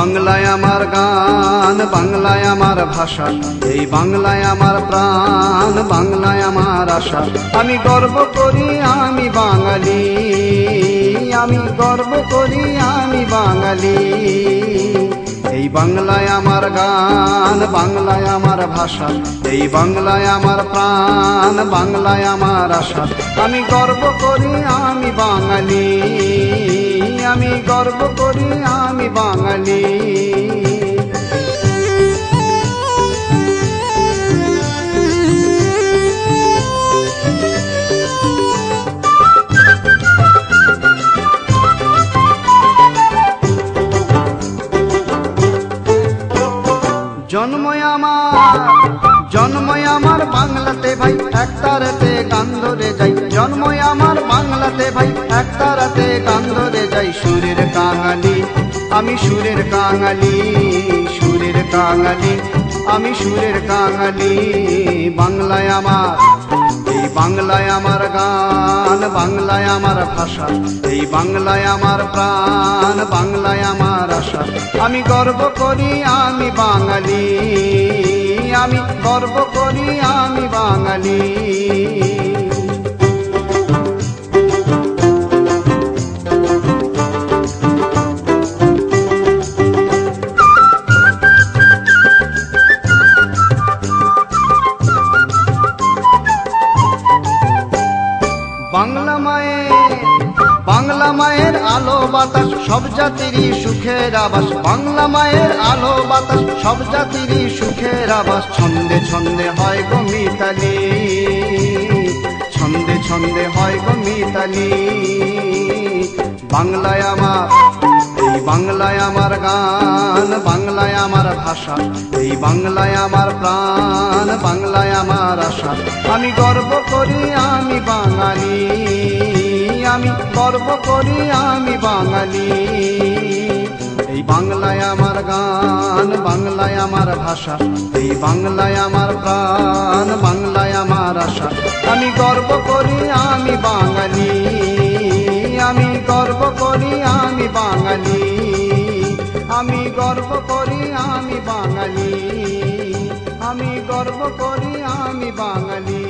বাংলায় আমার গান, বাংলায় আমার ভাষা, এই বাংলায় আমার প্রাণ, বাংলায় আমার আশা। আমি গর্ব করি আমি বাঙালি, আমি গর্ব করি আমি বাঙালি। এই বাংলায় আমার গান, বাংলায় আমার ভাষা, এই বাংলায় আমার প্রাণ, বাংলায় আমার আশা। আমি গর্ব করি আমি বাঙালি, আমি গর্ব করি আমি বাঙালি। জন্মই আমার বাংলাতে ভাই, একতারাতে গান ধরে যাই। জন্মই আমার বাংলাতে ভাই, একতারাতে গান ধরে যাই। সুরের কাঙালি আমি, সুরের কাঙালি, সুরের কাঙালি আমি, সুরের কাঙালি। বাংলায় আমার, এই বাংলায় আমার গান, বাংলায় আমার ভাষা, এই বাংলায় আমার প্রাণ, বাংলায় আমার আশা। আমি গর্ব করি আমি বাঙালি, আমি গর্ব করি আমি বাঙালি। বাংলা মায়ের আলো বাতাস, সব জাতিরই সুখের আবাস। বাংলা মায়ের আলো বাতাস, সব জাতিরই সুখের আবাস। ছন্দে ছন্দে হয় গো মিতালি, ছন্দে ছন্দে হয় গো মিতালি। বাংলায় আমার, এই বাংলায় আমার গান, বাংলায় আমার ভাষা, এই বাংলায় আমার প্রাণ, বাংলায় আমার আশা। আমি গর্ব করি আমি বাঙালি, আমি গর্ব করি আমি বাঙালি। এই বাংলায় আমার গান, বাংলায় আমার ভাষা, এই বাংলায় আমার প্রাণ, বাংলায় আমার আশা। আমি গর্ব করি আমি বাঙালি, আমি গর্ব করি আমি বাঙালি। আমি গর্ব করি আমি বাঙালি, আমি গর্ব করি আমি বাঙালি।